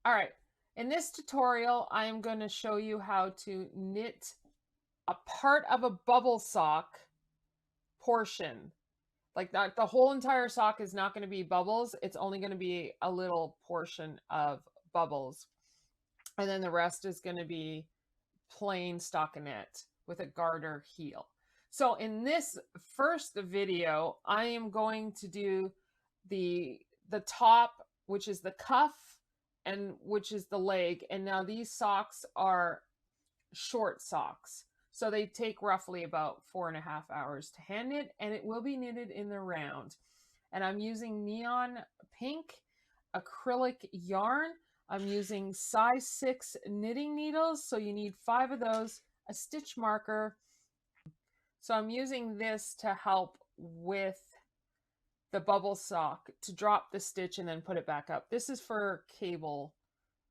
All right, in this tutorial, I am going to show you how to knit a part of a bubble sock portion. Like that, the whole entire sock is not going to be bubbles. It's only going to be a little portion of bubbles. And then the rest is going to be plain stockinette with a garter heel. So in this first video, I am going to do the top, which is the cuff, and which is the leg. And now these socks are short socks. So they take roughly about 4.5 hours to hand knit, and it will be knitted in the round. And I'm using neon pink acrylic yarn. I'm using size 6 knitting needles, so you need 5 of those, a stitch marker. So I'm using this to help with the bubble sock, to drop the stitch and then put it back up. This is for cable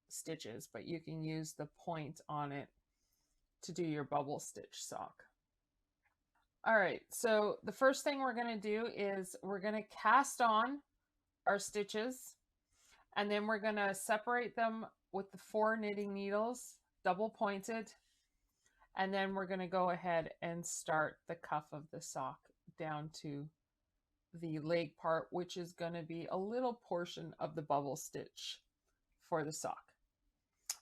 stitches, but you can use the point on it to do your bubble stitch sock. All right, so the first thing we're going to do is we're going to cast on our stitches, and then we're going to separate them with the 4 knitting needles, double pointed, and then we're going to go ahead and start the cuff of the sock down to the leg part, which is going to be a little portion of the bubble stitch for the sock.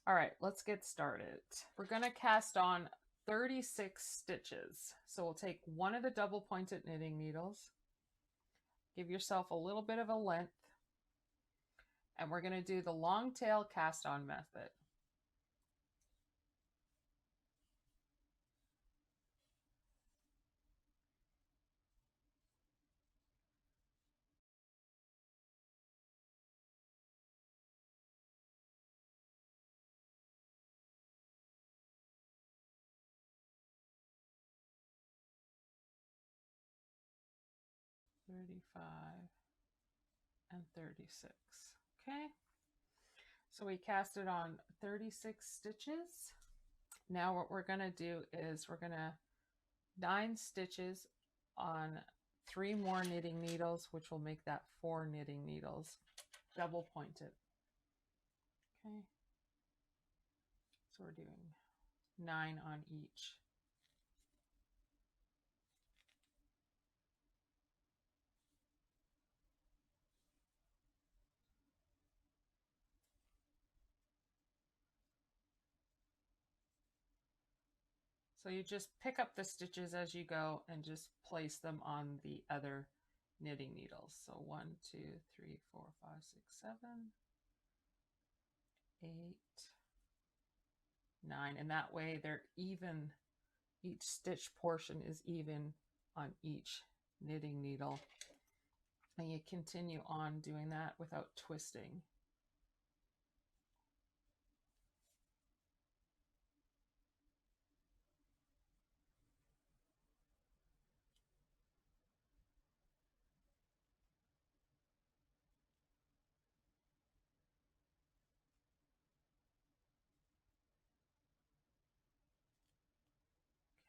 All right, let's get started. We're going to cast on 36 stitches. So we'll take one of the double pointed knitting needles, give yourself a little bit of a length, and we're going to do the long tail cast on method. $35 and $36. Okay, so we cast it on 36 stitches. Now what we're going to do is we're going to 9 stitches on 3 more knitting needles, which will make that 4 knitting needles, double pointed. Okay, so we're doing 9 on each. So you just pick up the stitches as you go and just place them on the other knitting needles. So 1, 2, 3, 4, 5, 6, 7, 8, 9, and that way they're even. Each stitch portion is even on each knitting needle, and you continue on doing that without twisting.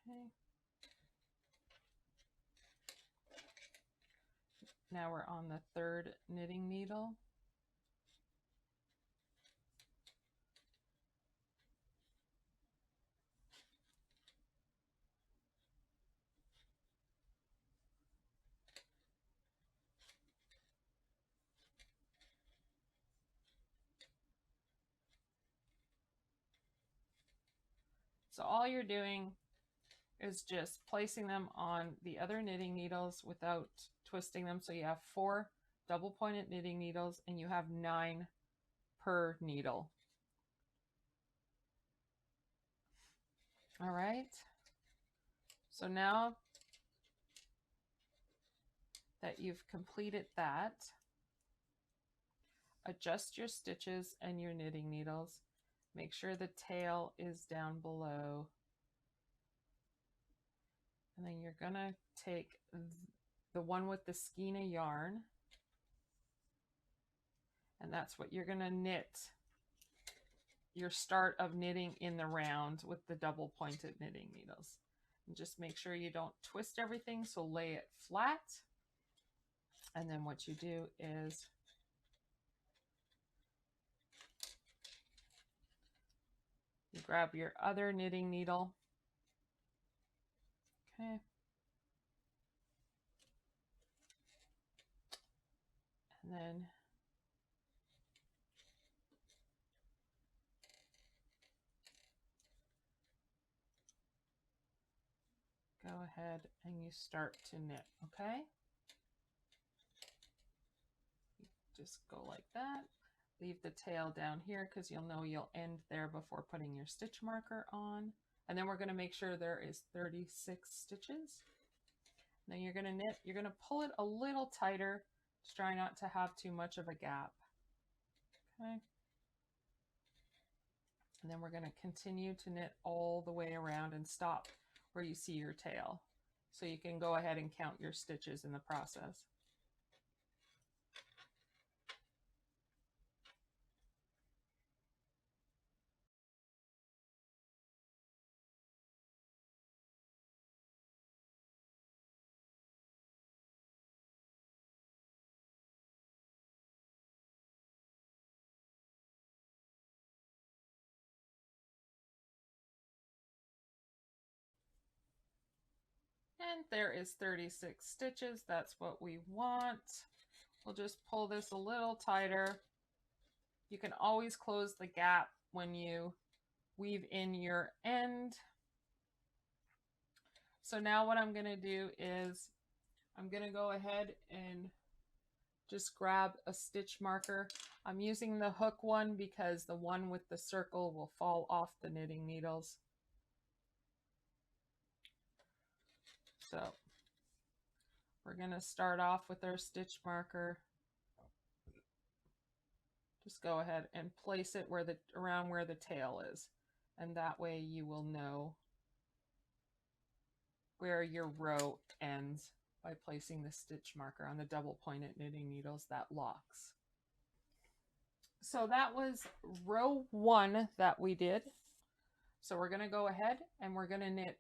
Okay. Now we're on the 3rd knitting needle. So all you're doing is just placing them on the other knitting needles without twisting them. So you have 4 double pointed knitting needles and you have 9 per needle. All right. So now that you've completed that, adjust your stitches and your knitting needles. Make sure the tail is down below. And then you're gonna take the one with the skeina yarn, and that's what you're gonna knit your start of knitting in the round with the double pointed knitting needles. And just make sure you don't twist everything, so lay it flat. And then what you do is grab your other knitting needle. Okay. And then go ahead and you start to knit, okay? Just go like that. Leave the tail down here because you'll know you'll end there before putting your stitch marker on. And then we're going to make sure there is 36 stitches. Then you're going to knit, you're going to pull it a little tighter. Just try not to have too much of a gap. Okay. And then we're going to continue to knit all the way around and stop where you see your tail. So you can go ahead and count your stitches in the process. And there is 36 stitches. That's what we want. We'll just pull this a little tighter. You can always close the gap when you weave in your end. So now what I'm going to do is I'm going to go ahead and just grab a stitch marker. I'm using the hook one because the one with the circle will fall off the knitting needles. So we're going to start off with our stitch marker. Just go ahead and place it where around where the tail is. And that way you will know where your row ends by placing the stitch marker on the double pointed knitting needles that locks. So that was row 1 that we did. So we're going to go ahead and we're going to knit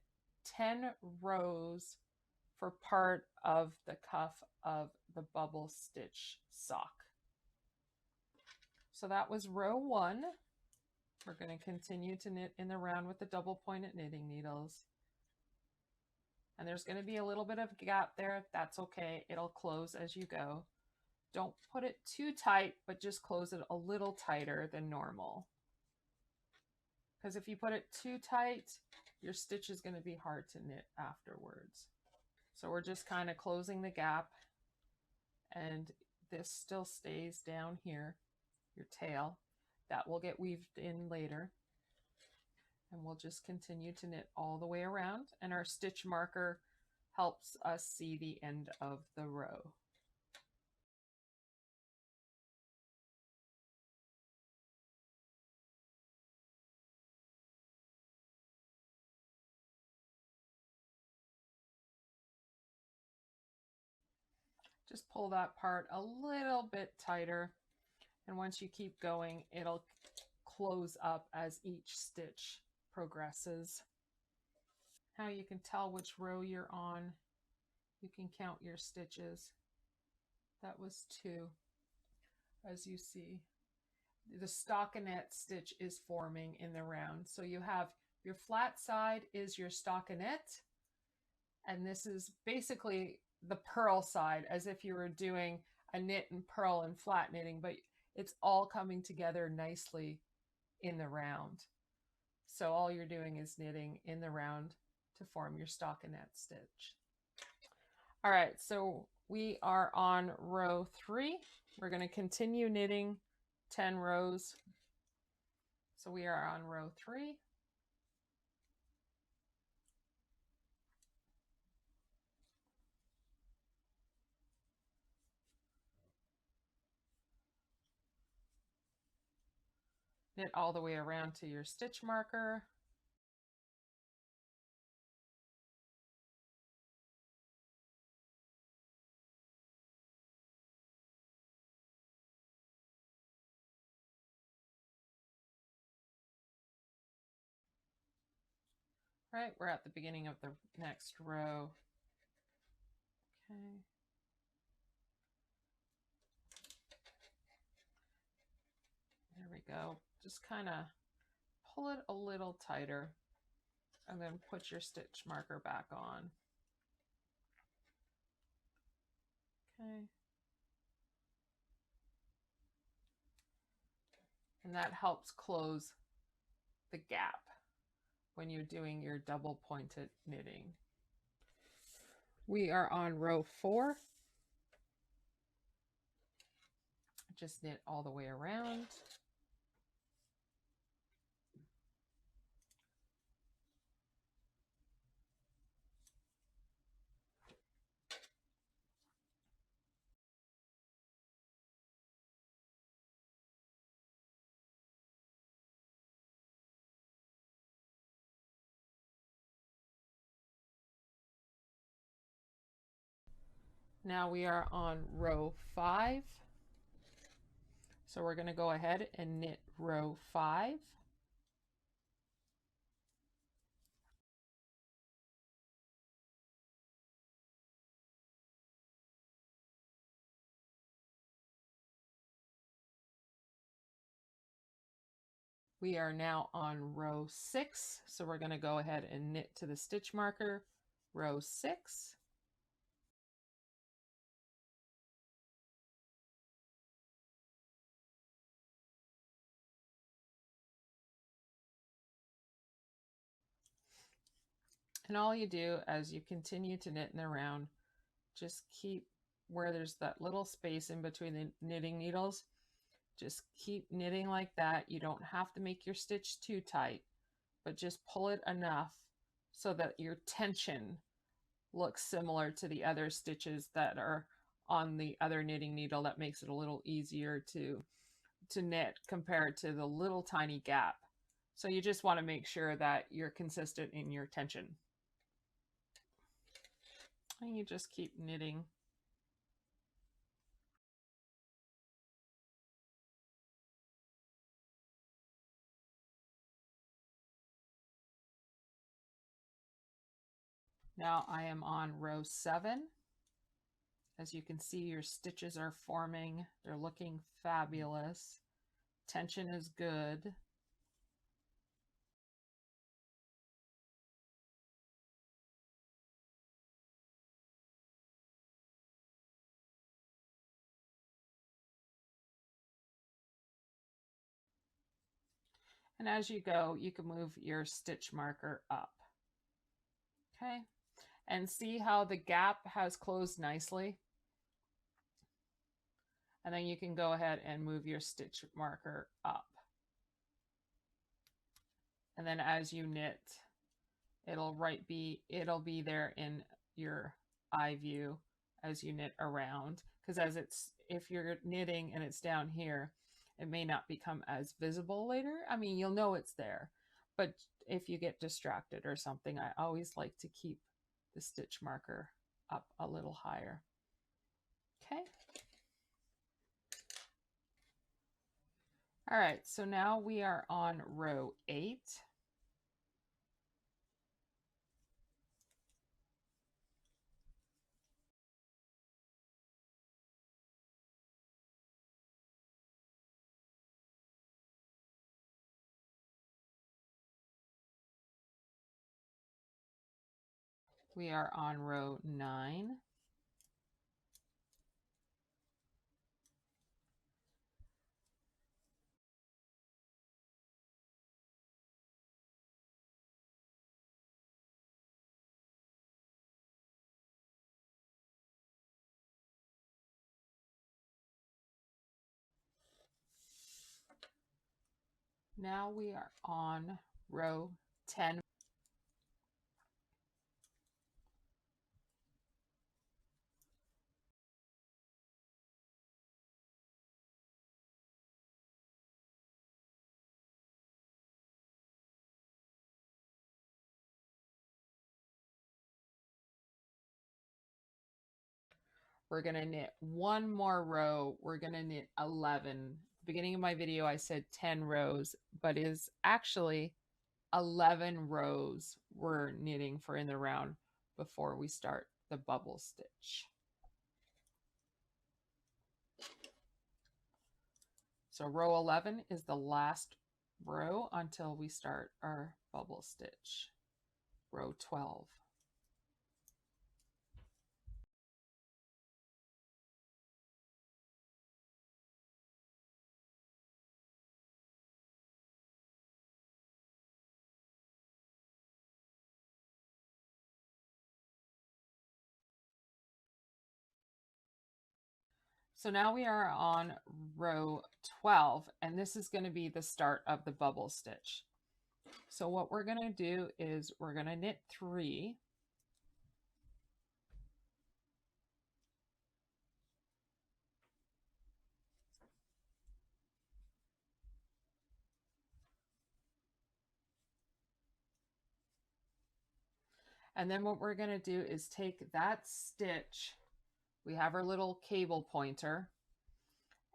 10 rows for part of the cuff of the bubble stitch sock. So that was row 1. We're going to continue to knit in the round with the double pointed knitting needles. And there's going to be a little bit of a gap there. That's okay. It'll close as you go. Don't put it too tight, but just close it a little tighter than normal. Because if you put it too tight, your stitch is going to be hard to knit afterwards. So we're just kind of closing the gap, and this still stays down here, your tail. That will get weaved in later. And we'll just continue to knit all the way around, and our stitch marker helps us see the end of the row. Just pull that part a little bit tighter, and once you keep going, it'll close up as each stitch progresses. How you can tell which row you're on, you can count your stitches. That was 2. As you see, the stockinette stitch is forming in the round. So you have your flat side is your stockinette, and this is basically the purl side, as if you were doing a knit and purl and flat knitting, but it's all coming together nicely in the round. So all you're doing is knitting in the round to form your stockinette stitch. All right, so we are on row 3. We're going to continue knitting 10 rows. So we are on row 3. Knit all the way around to your stitch marker. Right, we're at the beginning of the next row. Okay. There we go. Just kind of pull it a little tighter and then put your stitch marker back on. Okay. And that helps close the gap when you're doing your double pointed knitting. We are on row 4. Just knit all the way around. Now we are on row 5. So we're going to go ahead and knit row 5. We are now on row 6, so we're going to go ahead and knit to the stitch marker, row 6. And all you do as you continue to knit in the round, just keep where there's that little space in between the knitting needles, just keep knitting like that. You don't have to make your stitch too tight, but just pull it enough so that your tension looks similar to the other stitches that are on the other knitting needle. That makes it a little easier to knit compared to the little tiny gap. So you just want to make sure that you're consistent in your tension. And you just keep knitting. Now I am on row 7. As you can see, your stitches are forming. They're looking fabulous. Tension is good. And as you go, you can move your stitch marker up. Okay, and see how the gap has closed nicely. And then you can go ahead and move your stitch marker up. And then as you knit, it'll be there in your eye view as you knit around. Because if you're knitting and it's down here, it may not become as visible later. I mean, you'll know it's there, but if you get distracted or something, I always like to keep the stitch marker up a little higher. Okay. All right, so now we are on row 8. We are on row 9. Now we are on row 10. We're going to knit one more row. We're going to knit 11. Beginning of my video, I said 10 rows, but it is actually 11 rows we're knitting for in the round before we start the bubble stitch. So row 11 is the last row until we start our bubble stitch, row 12. So now we are on row 12, and this is going to be the start of the bubble stitch. So what we're going to do is we're going to knit 3. And then what we're going to do is take that stitch, we have our little cable pointer,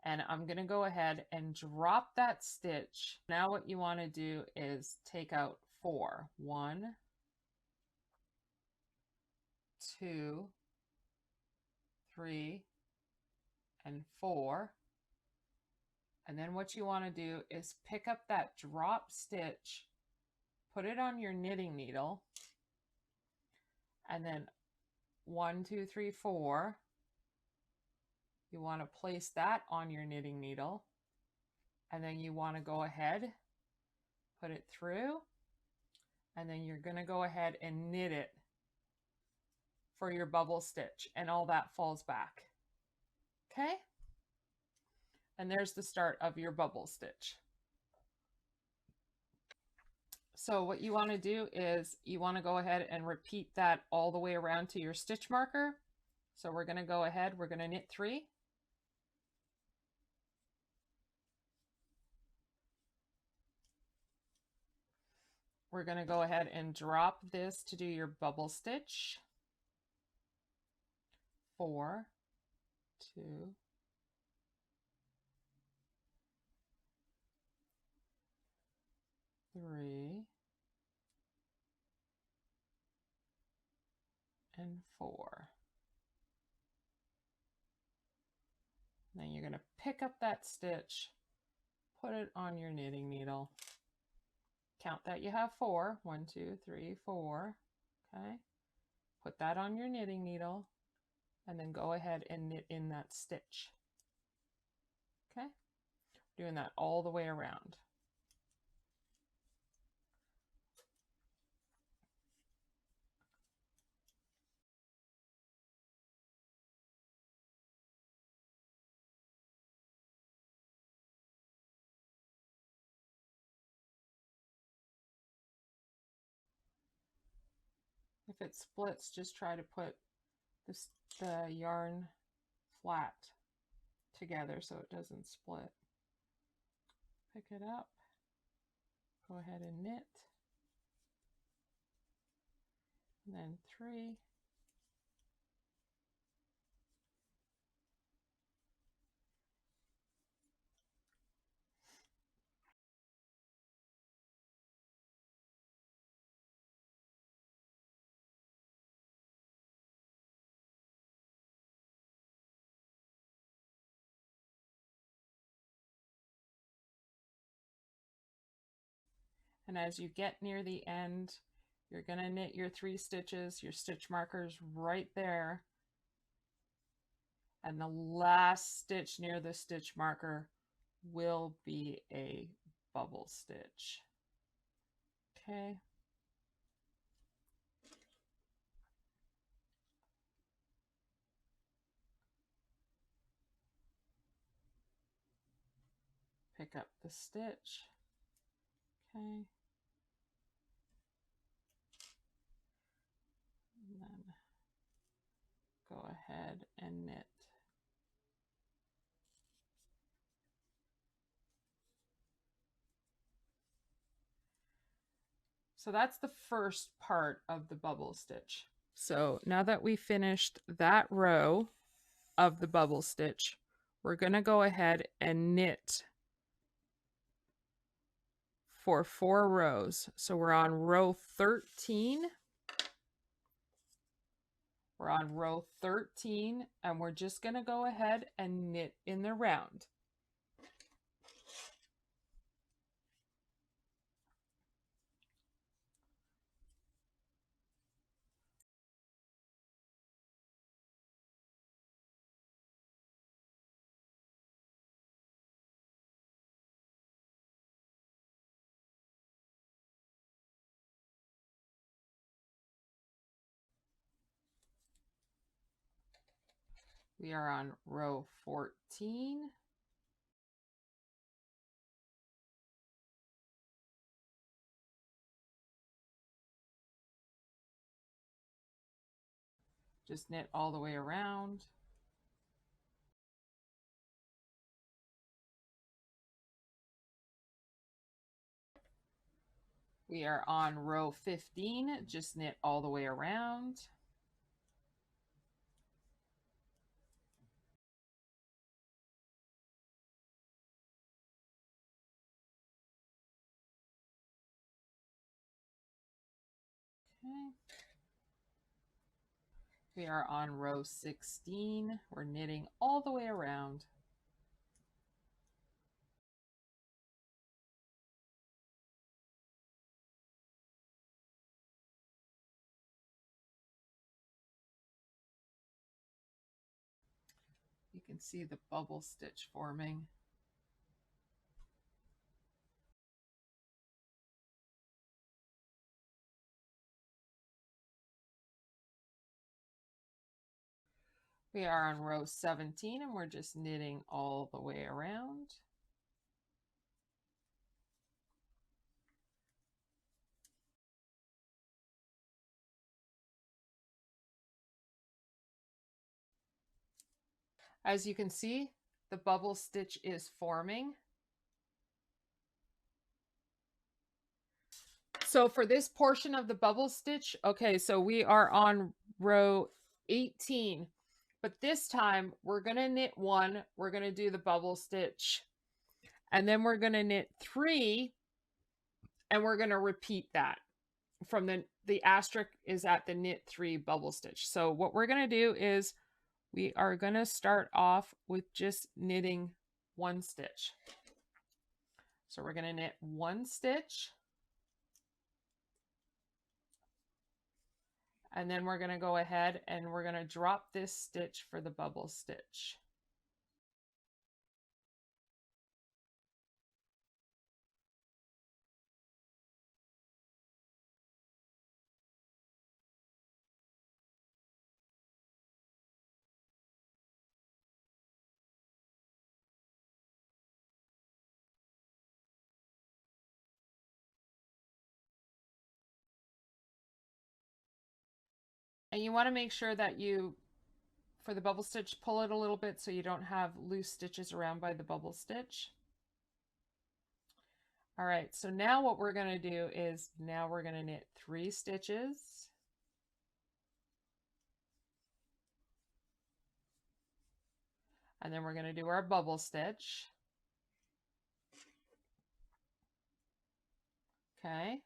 and I'm going to go ahead and drop that stitch. Now what you want to do is take out 4. 1, 2, 3, and 4. And then what you want to do is pick up that drop stitch, put it on your knitting needle, and then 1, 2, 3, 4. You want to place that on your knitting needle, and then you want to go ahead, put it through, and then you're going to go ahead and knit it for your bubble stitch, and all that falls back. Okay? And there's the start of your bubble stitch. So what you want to do is you want to go ahead and repeat that all the way around to your stitch marker. So we're going to go ahead, we're going to knit 3. We're going to go ahead and drop this to do your bubble stitch. 4, 2, 3, and 4. Then you're going to pick up that stitch, put it on your knitting needle. Count that you have 4. 1, 2, 3, 4. Okay. Put that on your knitting needle, and then go ahead and knit in that stitch. Okay. Doing that all the way around. If it splits, just try to put the yarn flat together so it doesn't split. Pick it up, go ahead and knit, and then 3, and as you get near the end, you're going to knit your 3 stitches, your stitch markers right there, and the last stitch near the stitch marker will be a bubble stitch. Okay. Pick up the stitch. Okay. And then go ahead and knit. So that's the first part of the bubble stitch. So now that we finished that row of the bubble stitch, we're going to go ahead and knit for 4 rows. So we're on row 13. We're on row 13, and we're just going to go ahead and knit in the round. We are on row 14. Just knit all the way around. We are on row 15, just knit all the way around. Okay. We are on row 16. We're knitting all the way around. You can see the bubble stitch forming. We are on row 17 and we're just knitting all the way around. As you can see, the bubble stitch is forming. So for this portion of the bubble stitch, okay, so we are on row 18, but this time we're going to knit one, we're going to do the bubble stitch, and then we're going to knit 3, and we're going to repeat that from the asterisk is at the knit 3 bubble stitch. So what we're going to do is we are going to start off with just knitting 1 stitch. So we're going to knit 1 stitch. And then we're going to go ahead and we're going to drop this stitch for the bubble stitch. And you want to make sure that you, for the bubble stitch, pull it a little bit so you don't have loose stitches around by the bubble stitch. All right, so now what we're going to do is now we're going to knit 3 stitches. And then we're going to do our bubble stitch. Okay.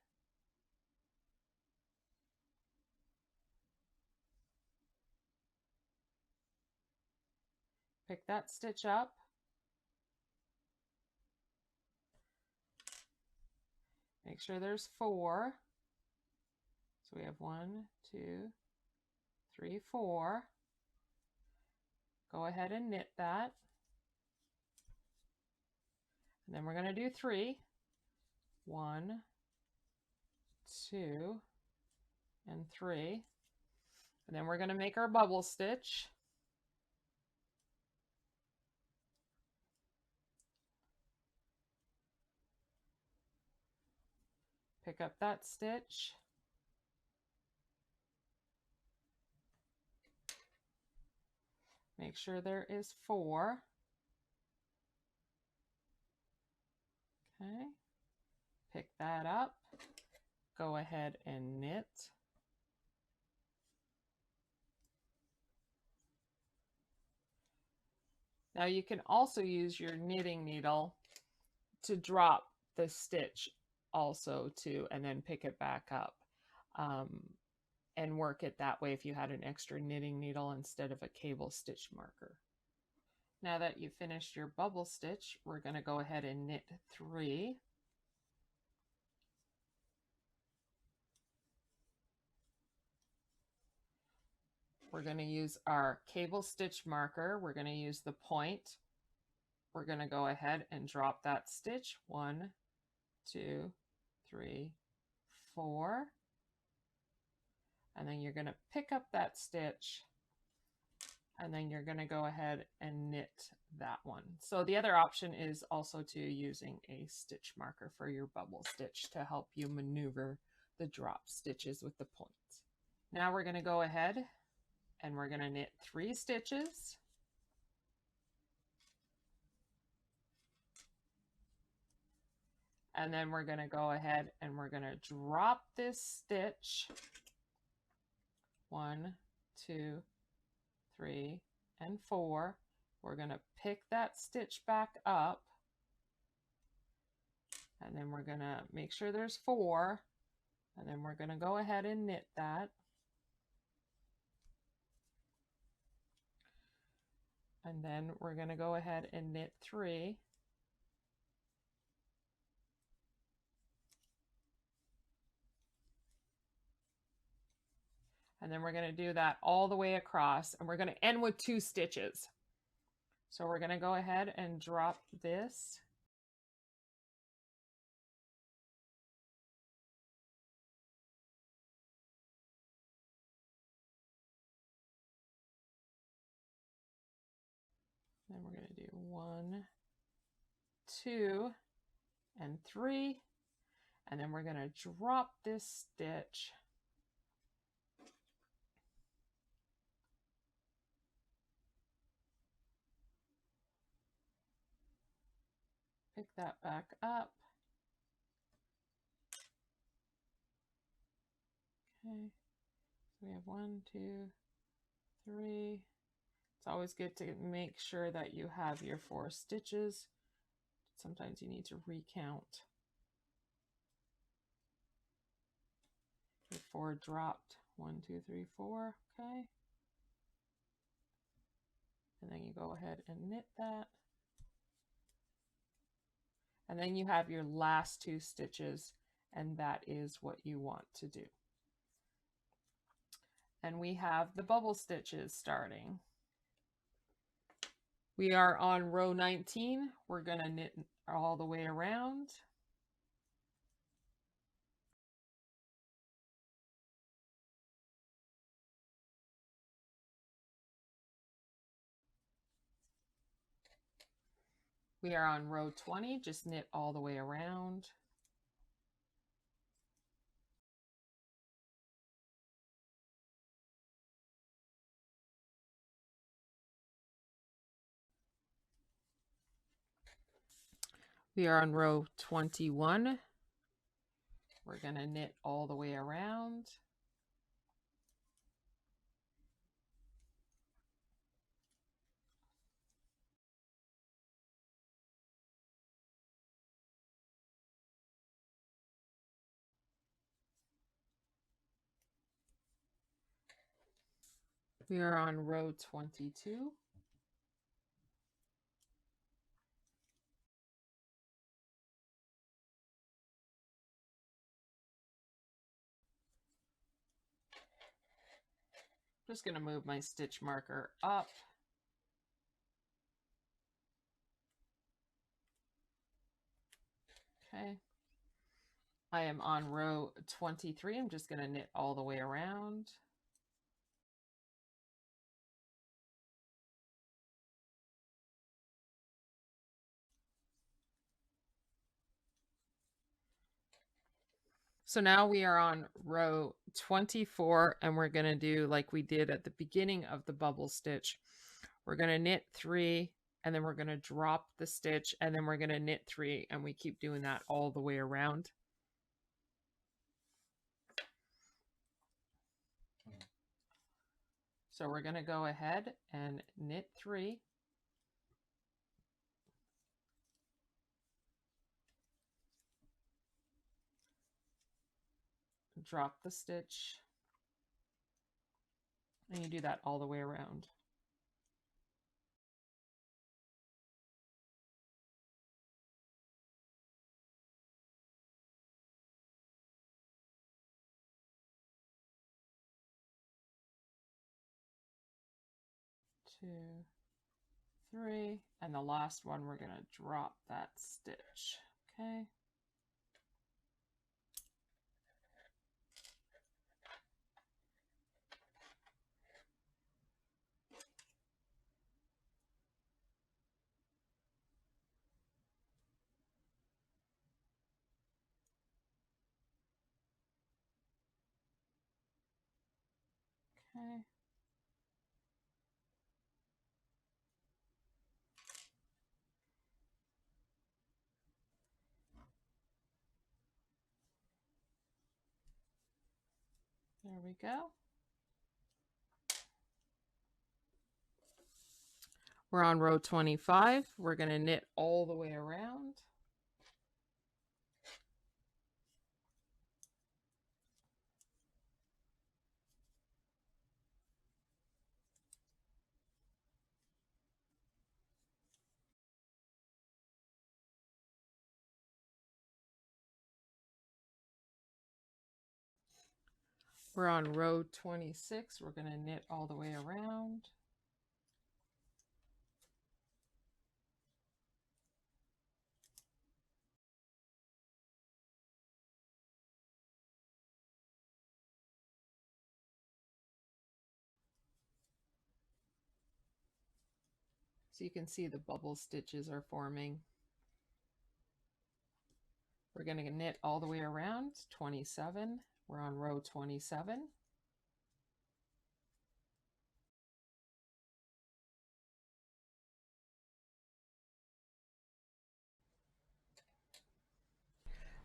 Pick that stitch up. Make sure there's 4. So we have 1, 2, 3, 4. Go ahead and knit that. And then we're going to do 3. 1, 2, and 3. And then we're going to make our bubble stitch. Pick up that stitch. Make sure there is 4. Okay. Pick that up. Go ahead and knit. Now you can also use your knitting needle to drop the stitch also too, and then pick it back up and work it that way if you had an extra knitting needle instead of a cable stitch marker. Now that you've finished your bubble stitch, we're going to go ahead and knit 3. We're going to use our cable stitch marker. We're going to use the point. We're going to go ahead and drop that stitch. 1, 2, 3, 4. And then you're going to pick up that stitch And then you're going to go ahead and knit that one. So the other option is also to using a stitch marker for your bubble stitch to help you maneuver the drop stitches with the points. Now we're going to go ahead and we're going to knit 3 stitches. And then we're going to go ahead and we're going to drop this stitch. 1, 2, 3, and 4. We're going to pick that stitch back up. And then we're going to make sure there's 4. And then we're going to go ahead and knit that. And then we're going to go ahead and knit 3. And then we're going to do that all the way across, and we're going to end with 2 stitches. So we're going to go ahead and drop this. Then we're going to do 1, 2, and 3. And then we're going to drop this stitch. Pick that back up. Okay, so we have 1, 2, 3. It's always good to make sure that you have your 4 stitches. Sometimes you need to recount. Your 4 dropped. 1, 2, 3, 4. Okay. And then you go ahead and knit that. And then you have your last 2 stitches, and that is what you want to do. And we have the bubble stitches starting. We are on row 19. We're going to knit all the way around. We are on row 20, just knit all the way around. We are on row 21. We're going to knit all the way around. We are on row 22. Just going to move my stitch marker up. Okay. I am on row 23. I'm just going to knit all the way around. So now we are on row 24, and we're going to do like we did at the beginning of the bubble stitch. We're going to knit 3, and then we're going to drop the stitch, and then we're going to knit 3, and we keep doing that all the way around. So we're going to go ahead and knit 3. Drop the stitch, and you do that all the way around. Two, 3, and the last one we're going to drop that stitch. Okay. Okay. There we go. We're on row 25. We're going to knit all the way around. We're on row 26. We're going to knit all the way around. So you can see the bubble stitches are forming. We're going to knit all the way around 27. We're on row 27.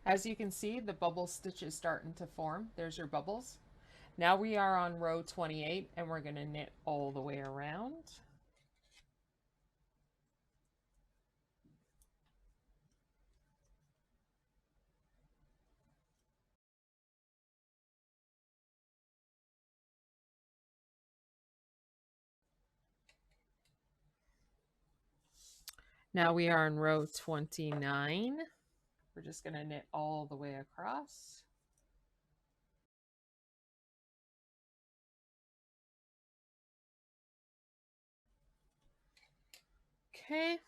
As you can see, the bubble stitch is starting to form. There's your bubbles. Now we are on row 28 and we're going to knit all the way around. Now we are in row 29. We're just going to knit all the way across. Okay.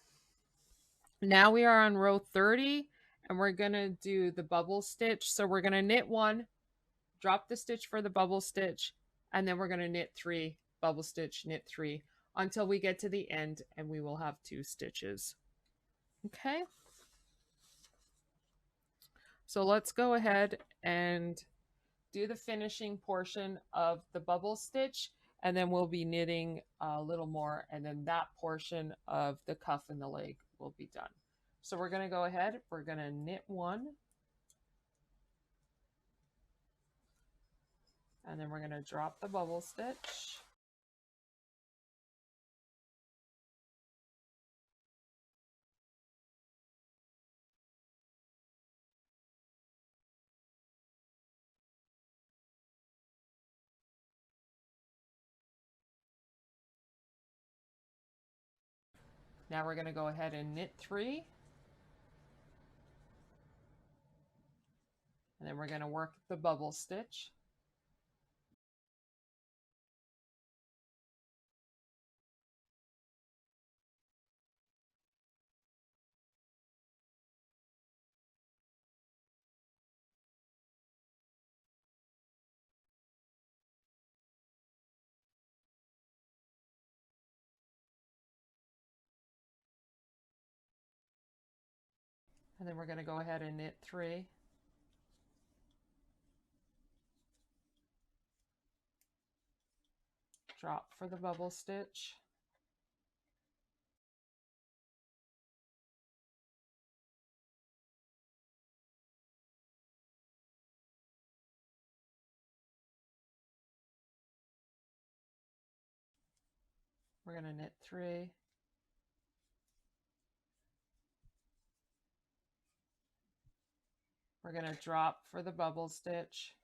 Now we are on row 30 and we're going to do the bubble stitch. So we're going to knit one, drop the stitch for the bubble stitch, and then we're going to knit 3, bubble stitch, knit 3 until we get to the end and we will have 2 stitches. Okay. So let's go ahead and do the finishing portion of the bubble stitch, and then we'll be knitting a little more, and then that portion of the cuff and the leg will be done. So we're going to go ahead, we're going to knit 1, and then we're going to drop the bubble stitch. Now we're going to go ahead and knit 3. And then we're going to work the bubble stitch. And then we're going to go ahead and knit 3. Drop for the bubble stitch. We're going to knit 3. We're going to drop for the bubble stitch.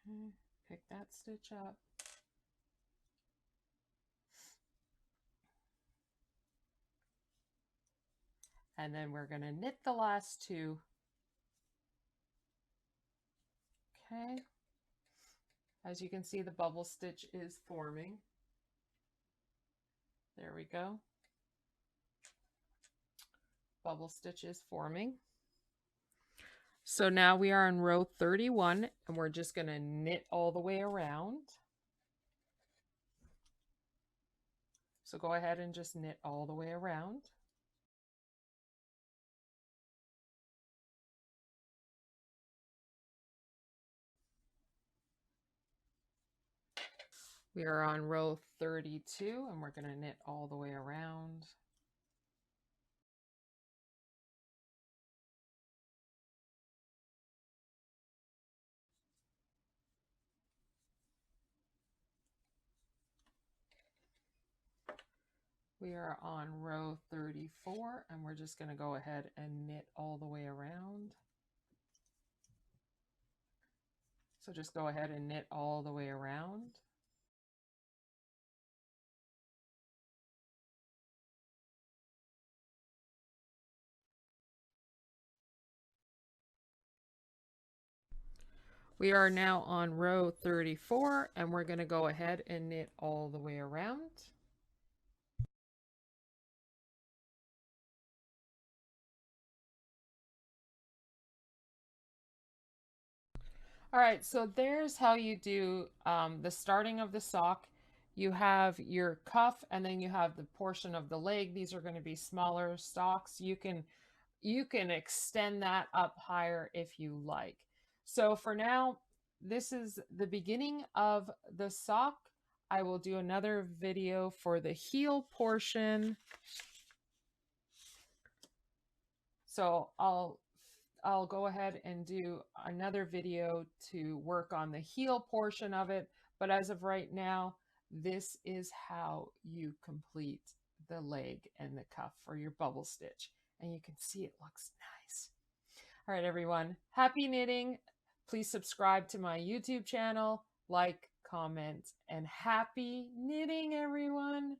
Okay, pick that stitch up. And then we're going to knit the last 2. Okay. As you can see, the bubble stitch is forming. There we go. Bubble stitch is forming. So now we are on row 31 and we're just going to knit all the way around. So go ahead and just knit all the way around. We are on row 32 and we're going to knit all the way around. We are on row 34 and we're just going to go ahead and knit all the way around. So just go ahead and knit all the way around. We are now on row 34 and we're going to go ahead and knit all the way around. All right, so there's how you do the starting of the sock. You have your cuff and then you have the portion of the leg. These are going to be smaller socks. You can extend that up higher if you like. So for now, this is the beginning of the sock. I will do another video for the heel portion. So I'll go ahead and do another video to work on the heel portion of it. But as of right now, this is how you complete the leg and the cuff for your bubble stitch. And you can see it looks nice. All right, everyone, happy knitting. Please subscribe to my YouTube channel, like, comment, and happy knitting, everyone.